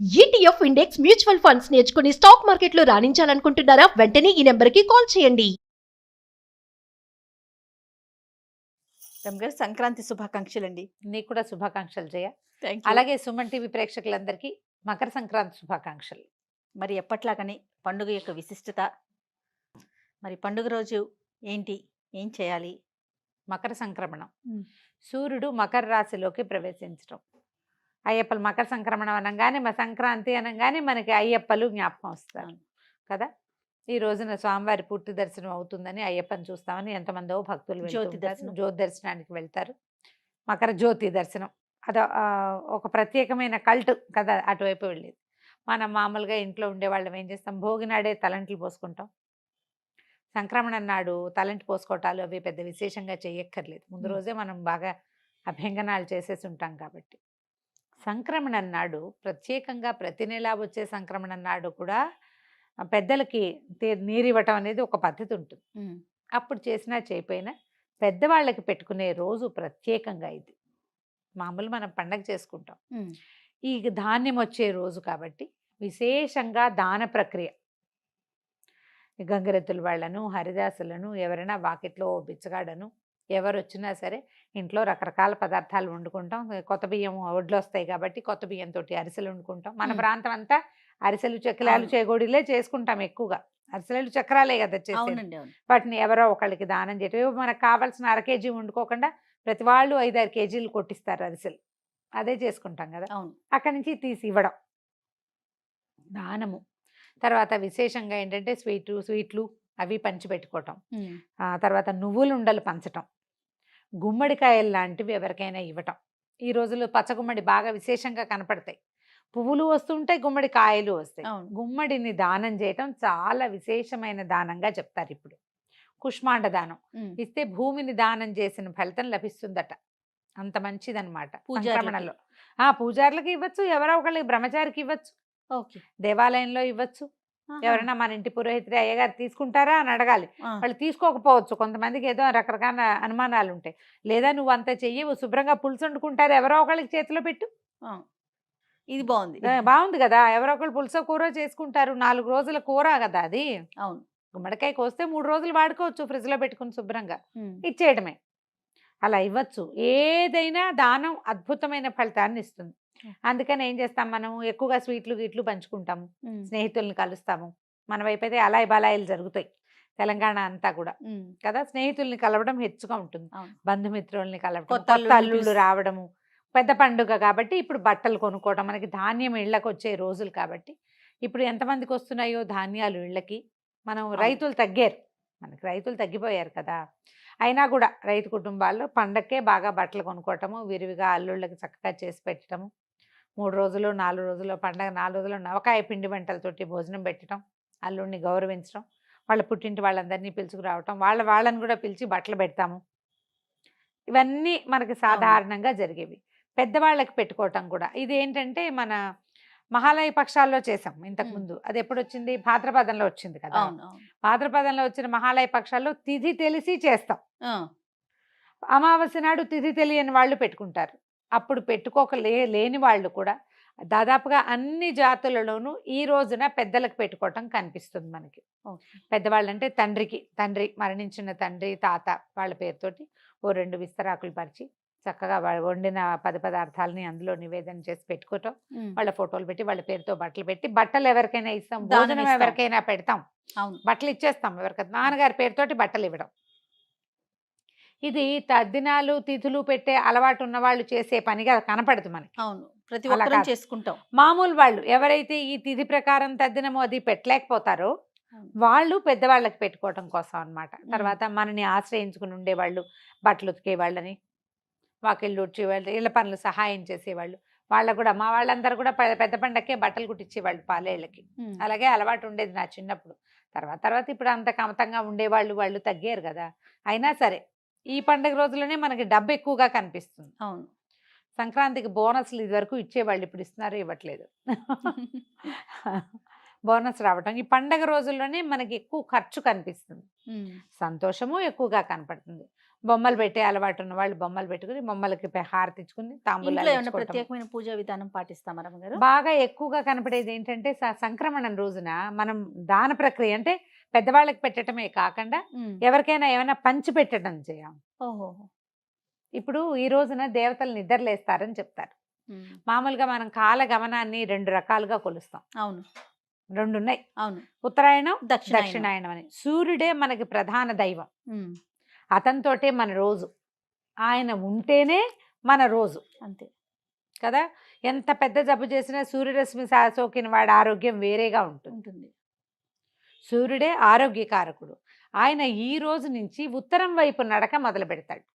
ETF index mutual funds నేర్చుకుని stock మార్కెట్లో రాణించాలనుకుంటున్నారా? వెంటనే ఈ నెంబర్కి కాల్ చేయండి. రమ్గారు సంక్రాంతి శుభాకాంక్షలు అండి. నీకు కూడా శుభాకాంక్షలు జయ. థ్యాంక్ అలాగే సుమన్ టీవీ ప్రేక్షకులందరికీ మకర సంక్రాంతి శుభాకాంక్షలు. మరి ఎప్పట్లాగనే పండుగ యొక్క విశిష్టత, మరి పండుగ రోజు ఏంటి, ఏం చేయాలి? మకర సంక్రమణం, సూర్యుడు మకర రాశిలోకి ప్రవేశించడం. అయ్యప్పలు మకర సంక్రమణం అనగానే మా సంక్రాంతి అనగానే మనకి అయ్యప్పలు జ్ఞాపకం వస్తారు కదా. ఈ రోజున స్వామివారి పూర్తి దర్శనం అవుతుందని అయ్యప్పని చూస్తామని ఎంతమందో భక్తులు జ్యోతి దర్శనానికి వెళ్తారు. మకర జ్యోతి దర్శనం అది ఒక ప్రత్యేకమైన కల్ట్ కదా. అటువైపు వెళ్ళేది మనం మామూలుగా ఇంట్లో ఉండేవాళ్ళం ఏం చేస్తాం, భోగినాడే తలంట్లు పోసుకుంటాం. సంక్రమణం నాడు తలంటి పోసుకోవటాలు అవి పెద్ద విశేషంగా చేయక్కర్లేదు. ముందు రోజే మనం బాగా అభ్యంగనాలు చేసేసి ఉంటాం కాబట్టి. సంక్రమణం నాడు ప్రత్యేకంగా ప్రతి నెలా వచ్చే సంక్రమణం నాడు కూడా పెద్దలకి నీరివ్వటం అనేది ఒక పద్ధతి ఉంటుంది. అప్పుడు చేసినా చేయపోయినా పెద్దవాళ్ళకి పెట్టుకునే రోజు ప్రత్యేకంగా ఇది. మామూలు మనం పండగ చేసుకుంటాం, ఈ ధాన్యం వచ్చే రోజు కాబట్టి విశేషంగా దాన ప్రక్రియ. గంగరెద్దుల వాళ్ళను, హరిదాసులను, ఎవరైనా వాకిట్లో బిచ్చగాడను ఎవరు వచ్చినా సరే ఇంట్లో రకరకాల పదార్థాలు వండుకుంటాం. కొత్త బియ్యం ఒడ్లు వస్తాయి కాబట్టి కొత్త బియ్యంతో అరిసెలు వండుకుంటాం. మన ప్రాంతం అంతా అరిసెలు, చక్రాలు, చేగోడీలే చేసుకుంటాం ఎక్కువగా. అరిసెలు, చక్రాలే కదా చేసేది. వాటిని ఎవరో ఒకళ్ళకి దానం చేయటం. మనకు కావాల్సిన 1/2 కేజీ వండుకోకుండా ప్రతి వాళ్ళు 5-6 కేజీలు కొట్టిస్తారు అరిసెలు. అదే చేసుకుంటాం కదా. అక్కడి నుంచి తీసి ఇవ్వడం దానము. తర్వాత విశేషంగా ఏంటంటే స్వీట్లు అవి పంచిపెట్టుకోవటం. తర్వాత నువ్వులు ఉండలు పంచటం, గుమ్మడికాయలు లాంటివి ఎవరికైనా ఇవ్వటం. ఈ రోజుల్లో పచ్చగుమ్మడి బాగా విశేషంగా కనపడతాయి. పువ్వులు వస్తుంటాయి, గుమ్మడి కాయలు వస్తాయి. గుమ్మడిని దానం చేయటం చాలా విశేషమైన దానంగా చెప్తారు. ఇప్పుడు కుష్మాండ దానం ఇస్తే భూమిని దానం చేసిన ఫలితం లభిస్తుందట. అంత మంచిదన్నమాట. సంక్రమణలో పూజారులకు ఇవ్వచ్చు, ఎవరో ఒకళ్ళకి బ్రహ్మచారికి ఇవ్వచ్చు, దేవాలయంలో ఇవ్వచ్చు. ఎవరైనా మన ఇంటి పురోహితుడి అయ్యగారు తీసుకుంటారా అని అడగాలి. వాళ్ళు తీసుకోకపోవచ్చు, కొంతమందికి ఏదో రకరకాల అనుమానాలు ఉంటాయి. లేదా నువ్వు అంత చెయ్యవు, శుభ్రంగా పులుసు వండుకుంటారు, ఎవరో ఒకళ్ళకి చేతిలో పెట్టు. ఇది బాగుంది కదా. ఎవరో ఒకళ్ళు పులుసో కూర చేసుకుంటారు, 4 రోజుల కూర కదా అది. అవును, గుమ్మడికాయ కోస్తే 3 రోజులు వాడుకోవచ్చు, ఫ్రిడ్జ్ లో పెట్టుకుని శుభ్రంగా ఇచ్చేయడమే. అలా ఇవ్వచ్చు. ఏదైనా దానం అద్భుతమైన ఫలితాన్ని ఇస్తుంది. అందుకని ఏం చేస్తాం, మనం ఎక్కువగా స్వీట్లు గిట్లు పంచుకుంటాము, స్నేహితుల్ని కలుస్తాము. మన వైపు అయితే అలాయి బలాయిలు జరుగుతాయి తెలంగాణ అంతా కూడా కదా. స్నేహితుల్ని కలవడం హెచ్చుగా ఉంటుంది, బంధుమిత్రుల్ని కలవడం, కొత్త అల్లుళ్ళు రావడము, పెద్ద పండుగ కాబట్టి ఇప్పుడు బట్టలు కొనుక్కోవడం. మనకి ధాన్యం ఇళ్ళకి వచ్చే రోజులు కాబట్టి ఇప్పుడు ఎంతమందికి వస్తున్నాయో ధాన్యాలు ఇళ్ళకి. మనం రైతులు తగ్గారు, మనకి రైతులు తగ్గిపోయారు కదా. అయినా కూడా రైతు కుటుంబాల్లో పండక్కే బాగా బట్టలు కొనుక్కోవటము, విరివిగా అల్లుళ్ళకి చక్కగా చేసి పెట్టడము. 3 రోజులు 4 రోజులు పండగ, 4 రోజులు నవకాయ పిండి వంటలతోటి భోజనం పెట్టడం, అల్లుడిని గౌరవించడం, వాళ్ళ పుట్టింటి వాళ్ళందరినీ పిలుచుకురావటం, వాళ్ళని కూడా పిలిచి బట్టలు పెడతాము. ఇవన్నీ మనకి సాధారణంగా జరిగేవి. పెద్దవాళ్ళకి పెట్టుకోవటం కూడా ఇది ఏంటంటే మన మహాలయ పక్షాల్లో చేసాం ఇంతకుముందు. అది ఎప్పుడు వచ్చింది, భాద్రపదంలో వచ్చింది కదా. భాద్రపదంలో వచ్చిన మహాలయ పక్షాల్లో తిథి తెలిసి చేస్తాం. అమావాస్య నాడు తిథి తెలియని వాళ్ళు పెట్టుకుంటారు. అప్పుడు లేని వాళ్ళు కూడా దాదాపుగా అన్ని జాతులలోనూ ఈ రోజున పెద్దలకు పెట్టుకోవటం కనిపిస్తుంది మనకి. పెద్దవాళ్ళంటే తండ్రి మరణించిన తండ్రి, తాత వాళ్ళ పేరుతోటి 2 విస్తరాకులు పరిచి చక్కగా వండిన పదార్థాలని అందులో నివేదన చేసి పెట్టుకోవటం, వాళ్ళ ఫోటోలు పెట్టి వాళ్ళ పేరుతో బట్టలు పెట్టి, బట్టలు ఎవరికైనా ఇస్తాం, భోజనం ఎవరికైనా పెడతాం, బట్టలు ఇచ్చేస్తాం ఎవరికైనా. నాన్నగారి పేరుతోటి బట్టలు ఇవ్వడం. ఇది తద్దినాలు తిథులు పెట్టే అలవాటు ఉన్న వాళ్ళు చేసే పనిగా కనపడదు మనకి. ప్రతి ఒక్కరూ చేసుకుంటాం. మామూలు వాళ్ళు ఎవరైతే ఈ తిథి ప్రకారం తద్దినమో అది పెట్టలేకపోతారో వాళ్ళు పెద్దవాళ్ళకి పెట్టుకోవటం కోసం అన్నమాట. తర్వాత మనని ఆశ్రయించుకుని ఉండేవాళ్ళు, బట్టలు ఉతికే వాళ్ళని, వాకిళ్ళు ఉడ్చేవాళ్ళు, ఇళ్ళ పనులు సహాయం చేసేవాళ్ళు, వాళ్ళకు కూడా మా వాళ్ళందరూ కూడా పెద్ద పండక్కే బట్టలు కుట్టించేవాళ్ళు పాలేళ్ళకి. అలాగే అలవాటు ఉండేది నా చిన్నప్పుడు. తర్వాత ఇప్పుడు అంత కమతంగా ఉండేవాళ్ళు వాళ్ళు తగ్గారు కదా. అయినా సరే ఈ పండుగ రోజుల్లోనే మనకి డబ్బు ఎక్కువగా కనిపిస్తుంది. సంక్రాంతికి బోనస్లు ఇది వరకు ఇచ్చేవాళ్ళు, ఇప్పుడు ఇస్తున్నారు ఇవ్వట్లేదు. బోనస్ రావటం ఈ పండగ రోజుల్లోనే మనకి ఎక్కువ ఖర్చు కనిపిస్తుంది, సంతోషము ఎక్కువగా కనపడుతుంది. బొమ్మలు పెట్టే అలవాటు ఉన్న వాళ్ళు బొమ్మలు పెట్టుకుని బొమ్మలకి హారతి ఇచ్చుకుని ఇంట్లో తాంబూలాలు ఏమైనా ఇచ్చుకోవటం. ప్రత్యేకమైన పూజా విధానం పాటిస్తామా రమ్మగారు? బాగా ఎక్కువగా కనపడేది ఏంటంటే సంక్రమణం రోజున మనం దాన ప్రక్రియ అంటే పెద్దవాళ్ళకి పెట్టడమే కాకుండా ఎవరికైనా ఏమైనా పంచి పెట్టడం చేయం. ఓహో. ఇప్పుడు ఈ రోజున దేవతలు నిద్రలేస్తారని చెప్తారు. మామూలుగా మనం కాల గమనాన్ని 2 రకాలుగా కొలుస్తాం. అవును 2 ఉన్నాయి. అవును. ఉత్తరాయణం దక్షిణాయనం. దక్షిణాయనం అని. సూర్యుడే మనకి ప్రధాన దైవం. ఉమ్, అతనితోటే మన రోజు. ఆయన ఉంటేనే మన రోజు అంతే కదా. ఎంత పెద్ద జబ్బు చేసినా సూర్యరశ్మి సోకిన వాడి ఆరోగ్యం వేరేగా ఉంటుంది. ఉంటుంది. సూర్యుడే ఆరోగ్యకారకుడు. ఆయన ఈ రోజు నుంచి ఉత్తరం వైపు నడక మొదలు పెడతాడు.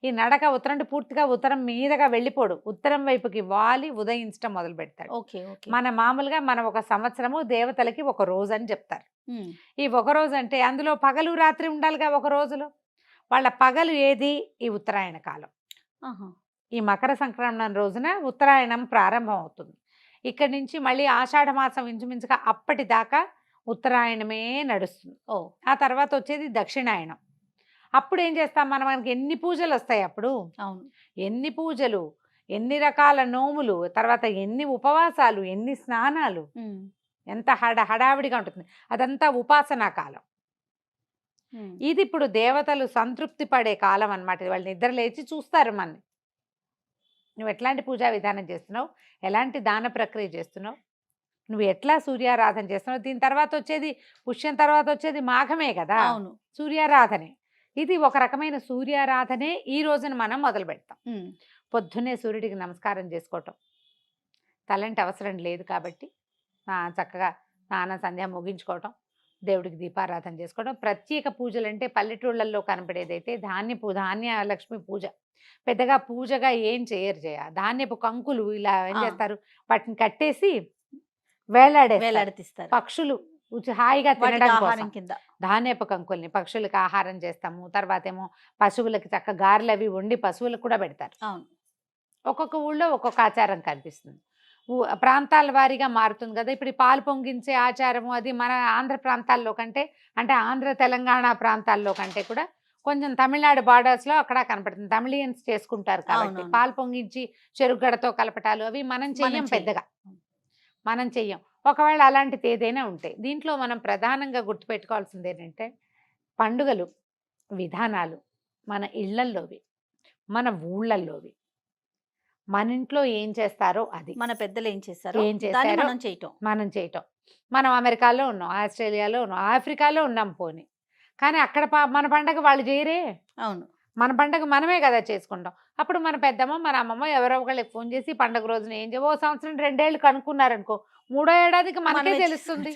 ఈ నడక ఉత్తరం పూర్తిగా ఉత్తరం మీదగా వెళ్ళిపోడు, ఉత్తరం వైపుకి వాలి ఉదయించడం మొదలు పెడతాడు. Okay okay. మామూలుగా మనం ఒక సంవత్సరము దేవతలకి ఒక రోజు అని చెప్తారు. ఈ ఒక రోజు అంటే అందులో పగలు రాత్రి ఉండాలిగా. ఒక రోజులో వాళ్ళ పగలు ఏది? ఈ ఉత్తరాయణ కాలం. ఈ మకర సంక్రమణం రోజున ఉత్తరాయణం ప్రారంభం అవుతుంది. ఇక్కడి నుంచి మళ్ళీ ఆషాఢ మాసం ఇంచుమించుగా అప్పటిదాకా ఉత్తరాయణమే నడుస్తుంది. ఆ తర్వాత వచ్చేది దక్షిణాయనం. అప్పుడు ఏం చేస్తాం మనం? మనకి ఎన్ని పూజలు వస్తాయి అప్పుడు. అవును. ఎన్ని పూజలు, ఎన్ని రకాల నోములు, తర్వాత ఎన్ని ఉపవాసాలు, ఎన్ని స్నానాలు, ఎంత హడావిడిగా ఉంటుంది. అదంతా ఉపాసనా కాలం. ఇది ఇప్పుడు దేవతలు సంతృప్తి పడే కాలం అన్నమాట. వాళ్ళు నిద్ర లేచి చూస్తారు మనని. నువ్వు ఎట్లాంటి పూజా విధానం చేస్తున్నావు, ఎలాంటి దాన ప్రక్రియ చేస్తున్నావు, నువ్వు ఎట్లా సూర్యారాధన చేస్తున్నావు. దీని తర్వాత వచ్చేది పుష్యం, తర్వాత వచ్చేది మాఘమే కదా. అవును. సూర్యారాధనే. ఇది ఒక రకమైన సూర్యారాధనే ఈ రోజున మనం మొదలు పెడతాం. పొద్దున్నే సూర్యుడికి నమస్కారం చేసుకోవటం. తలంటి అవసరం లేదు కాబట్టి చక్కగా స్నాన సంధ్య ముగించుకోవటం, దేవుడికి దీపారాధన చేసుకోవడం. ప్రత్యేక పూజలు అంటే పల్లెటూళ్ళల్లో కనపడేదైతే ధాన్య లక్ష్మి పూజ. పెద్దగా పూజగా ఏం చేయరు. ధాన్యపు కంకులు ఇలా ఏం చేస్తారు, వాటిని కట్టేసి వేలాడేస్తారు. పక్షులు హాయిగా తినడం కోసం కింద ధాన్యపు కంకుల్ని పక్షులకి ఆహారం చేస్తాము. తర్వాత ఏమో పశువులకి చక్క గారెలు అవి వండి పశువులకు కూడా పెడతారు. అవును. ఒక్కొక్క ఊళ్ళో ఒక్కొక్క ఆచారం కనిపిస్తుంది. ప్రాంతాల వారీగా మారుతుంది కదా. ఇప్పుడు పాలు పొంగించే ఆచారము అది మన ఆంధ్ర ప్రాంతాల్లో కంటే, అంటే ఆంధ్ర తెలంగాణ ప్రాంతాల్లో కంటే కూడా కొంచెం తమిళనాడు బార్డర్స్లో అక్కడ కనపడుతుంది. తమిళియన్స్ చేసుకుంటారు కాబట్టి పాలు పొంగించి చెరుగడతో కలపటాలు అవి మనం చెయ్యం. పెద్దగా మనం చెయ్యం. ఒకవేళ అలాంటిది ఏదైనా ఉంటే దీంట్లో మనం ప్రధానంగా గుర్తుపెట్టుకోవాల్సింది ఏంటంటే పండుగలు విధానాలు మన ఇళ్లల్లోవి, మన ఊళ్ళల్లోవి, మన ఇంట్లో ఏం చేస్తారో అది, మన పెద్దలు ఏం చేస్తారో మనం చేయటం. మనం అమెరికాలో ఉన్నాం, ఆస్ట్రేలియాలో ఉన్నాం, ఆఫ్రికాలో ఉన్నాం పోనీ, కానీ అక్కడ మన పండగ వాళ్ళు చేయరే. అవును. మన పండగ మనమే కదా చేసుకుంటాం. అప్పుడు మన పెద్దమ్మ మన అమ్మమ్మ ఎవరో ఒకళ్ళకి ఫోన్ చేసి పండగ రోజున ఏం ఓ సంవత్సరం 2 ఏళ్ళు కనుక్కున్నారనుకో, 3వ ఏడాదికి మనకే తెలుస్తుంది.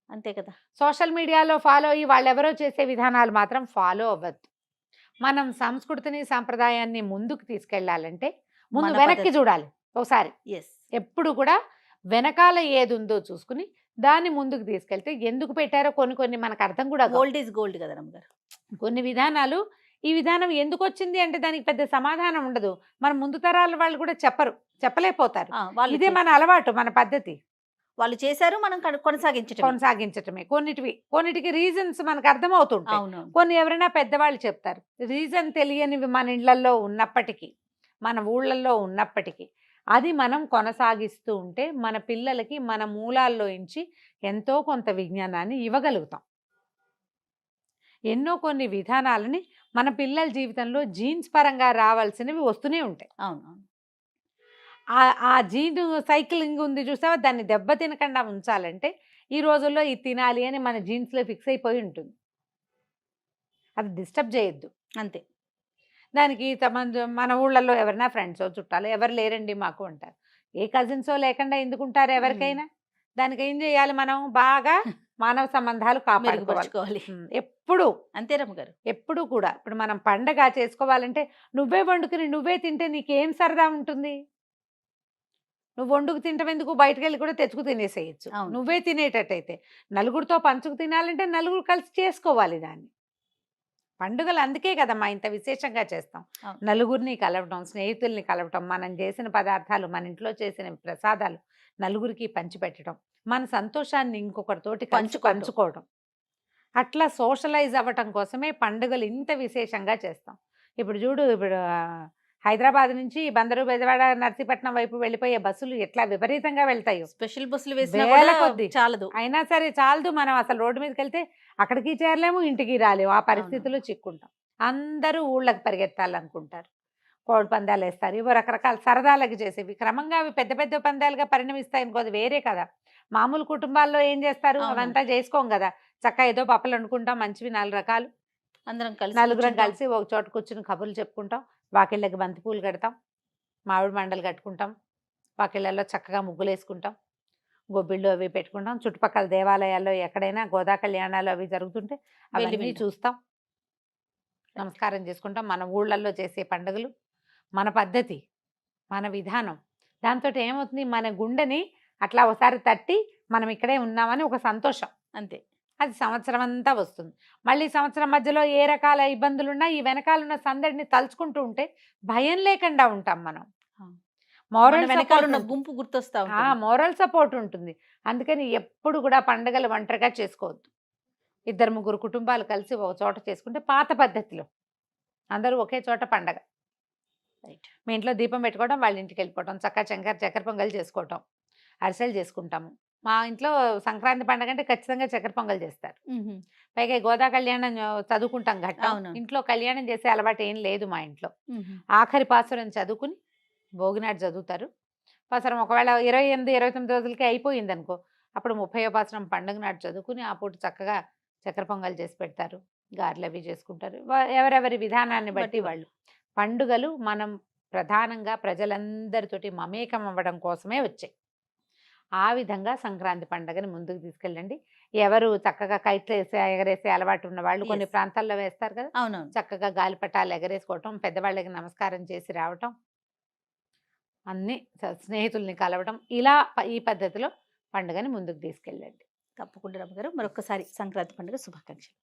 అంతే కదా. సోషల్ మీడియాలో ఫాలో అయ్యి వాళ్ళు ఎవరో చేసే విధానాలు మాత్రం ఫాలో అవ్వద్దు. మనం సంస్కృతిని సాంప్రదాయాన్ని ముందుకు తీసుకెళ్లాలంటే ముందు వెనక్కి చూడాలి ఒకసారి. ఎప్పుడు కూడా వెనకాల ఏది ఉందో చూసుకుని దాన్ని ముందుకు తీసుకెళ్తే ఎందుకు పెట్టారో కొన్ని మనకు అర్థం కూడా. గోల్డ్ ఈజ్ గోల్డ్ కదా రమ్మగారు. కొన్ని విధానాలు ఈ విధానం ఎందుకు వచ్చింది అంటే దానికి పెద్ద సమాధానం ఉండదు. మన ముందు తరాల వాళ్ళు కూడా చెప్పలేకపోతారు. ఇదే మన అలవాటు, మన పద్ధతి. వాళ్ళు చేశారు, మనం కొనసాగించటమే. కొన్నిటికి రీజన్స్ మనకు అర్థమవుతుంటాయి. కొన్ని ఎవరైనా పెద్దవాళ్ళు చెప్తారు. రీజన్ తెలియనివి మన ఇళ్లలో ఉన్నప్పటికీ, మన ఊళ్ళల్లో ఉన్నప్పటికీ అది మనం కొనసాగిస్తూ ఉంటే మన పిల్లలకి మన మూలాల్లో నుంచి ఎంతో కొంత విజ్ఞానాన్ని ఇవ్వగలుగుతాం. ఎన్నో కొన్ని విధానాలని మన పిల్లల జీవితంలో జీన్స్ పరంగా రావాల్సినవి వస్తూనే ఉంటాయి. అవును. ఆ జీన్ సైక్లింగ్ ఉంది చూసావా, దాన్ని దెబ్బతినకుండా ఉంచాలంటే ఈ రోజుల్లో ఇది తినాలి అని మన జీన్స్లో ఫిక్స్ అయిపోయి ఉంటుంది. అది డిస్టర్బ్ చేయొద్దు అంతే. దానికి మన ఊళ్ళల్లో ఎవరైనా ఫ్రెండ్సో చుట్టాలో ఎవరు లేరండి మాకు అంటారు. ఏ కజిన్సో లేకుండా ఎందుకుంటారు ఎవరికైనా. దానికి ఏం చేయాలి, మనం బాగా మానవ సంబంధాలు కాపాడుకోవాలి ఎప్పుడు. అంతే రమ్మగారు. ఎప్పుడు కూడా ఇప్పుడు మనం పండగ చేసుకోవాలంటే నువ్వే వండుకుని నువ్వే తింటే నీకేం సరదా ఉంటుంది. నువ్వు వండుకు తింటాం ఎందుకు, బయటకు వెళ్ళి కూడా తెచ్చుకు తినేసేయచ్చు. నువ్వే తినేటట్టయితే నలుగురితో పంచుకు తినాలంటే నలుగురు కలిసి చేసుకోవాలి దాన్ని. పండుగలు అందుకే కదమ్మా ఇంత విశేషంగా చేస్తాం. నలుగురిని కలవటం, స్నేహితుల్ని కలవటం, మనం చేసిన పదార్థాలు, మన ఇంట్లో చేసిన ప్రసాదాలు నలుగురికి పంచిపెట్టడం, మన సంతోషాన్ని ఇంకొకరితోటి పంచుకోవడం. అట్లా సోషలైజ్ అవ్వటం కోసమే పండుగలు ఇంత విశేషంగా చేస్తాం. ఇప్పుడు చూడు, ఇప్పుడు హైదరాబాద్ నుంచి బందరు, బెజవాడ, నర్సీపట్నం వైపు వెళ్ళిపోయే బస్సులు ఎట్లా విపరీతంగా వెళ్తాయో. స్పెషల్ బస్సులు వేసినా వేల కూడా కొద్దీ. చాలదు. అయినా సరే చాలదు, మనం అసలు రోడ్డు మీదకి వెళ్తే అక్కడికి చేరలేము, ఇంటికి రాలేము, ఆ పరిస్థితుల్లో చిక్కుంటాం. అందరూ ఊళ్ళకి పరిగెత్తాలనుకుంటారు, కోడి పందాలు వేస్తారు, ఇవో రకరకాల సరదాలకు చేసేవి. క్రమంగా అవి పెద్ద పెద్ద పందాలుగా పరిణమిస్తాయి అనుకో, అది వేరే కదా. మామూలు కుటుంబాల్లో ఏం చేస్తారు, అవును. అవంతా చేసుకోం కదా. చక్కగా ఏదో పప్పులు అనుకుంటాం, మంచివి 4 రకాలు, అందరం కలిసి నలుగురం కూర్చుంటాం. కలిసి ఒక చోట కూర్చుని కబుర్లు చెప్పుకుంటాం, వాకిళ్ళకి బంతి పూలు కడతాం, మామిడి మండలు కట్టుకుంటాం, వాకిళ్ళల్లో చక్కగా ముగ్గులు వేసుకుంటాం, గొబ్బిళ్ళు అవి పెట్టుకుంటాం. చుట్టుపక్కల దేవాలయాల్లో ఎక్కడైనా గోదా కళ్యాణాలు అవి జరుగుతుంటే వెళ్ళి అవన్నీ వింటాం. చూస్తాం, నమస్కారం చేసుకుంటాం. మన ఊళ్ళల్లో చేసే పండుగలు, మన పద్ధతి, మన విధానం, దాంతో ఏమవుతుంది, మన గుండెని అట్లా ఒకసారి తట్టి మనం ఇక్కడే ఉన్నామని ఒక సంతోషం, అంతే. అది సంవత్సరం అంతా వస్తుంది. మళ్ళీ సంవత్సరం మధ్యలో ఏ రకాల ఇబ్బందులున్నా ఈ వెనకాలన్న సందడిని తలుచుకుంటూ ఉంటే భయం లేకుండా ఉంటాం మనం. మన మోరల్ వెనకాల ఉన్న సపోర్ట్ గుంపు గుర్తొస్తా ఉంటుంది. మోరల్ సపోర్ట్ ఉంటుంది. అందుకని ఎప్పుడు కూడా పండుగలు ఒంటరిగా చేసుకోవద్దు. 2-3 కుటుంబాలు కలిసి ఒక చోట చేసుకుంటే పాత పద్ధతిలో అందరూ ఒకే చోట పండగ. రైట్. మీ ఇంట్లో దీపం పెట్టుకోవడం, వాళ్ళ ఇంటికి వెళ్ళిపోవడం, చక్కెర చక్కెర పొంగల్ చేసుకోవటం, అరిసెలు చేసుకుంటాము. మా ఇంట్లో సంక్రాంతి పండగ అంటే ఖచ్చితంగా చక్కెర పొంగల్ చేస్తారు. పైగా ఈ గోదా కళ్యాణం చదువుకుంటాం ఘట్టం. అవును. ఇంట్లో కళ్యాణం చేసే అలవాటు ఏం లేదు మా ఇంట్లో. ఆఖరి పాసురం చదువుకుని భోగినాడు చదువుతారు. పాసురం ఒకవేళ 28-29 రోజులకి అయిపోయింది అనుకో, అప్పుడు 30వ పాసురం పండుగ నాడు చదువుకుని ఆ పూట చక్కగా చక్కెర పొంగల్ చేసి పెడతారు, గారెలు అవి చేసుకుంటారు. ఎవరెవరి విధానాన్ని బట్టి వాళ్ళు. పండుగలు మనం ప్రధానంగా ప్రజలందరితోటి మమేకం అవ్వడం కోసమే వచ్చాయి. ఆ విధంగా సంక్రాంతి పండుగని ముందుకు తీసుకెళ్ళండి. ఎవరు చక్కగా కైట్లు ఎగరేసే అలవాటు ఉన్న వాళ్ళు కొన్ని Yes. ప్రాంతాల్లో వేస్తారు కదా, అవునవును. చక్కగా గాలిపటాలు ఎగరేసుకోవటం, పెద్దవాళ్ళకి నమస్కారం చేసి రావటం, అన్ని స్నేహితుల్ని కలవటం, ఇలా ఈ పద్ధతిలో పండుగని ముందుకు తీసుకెళ్ళండి. తప్పకుండా రమ్మగారు. మరొకసారి సంక్రాంతి పండుగ శుభాకాంక్షలు.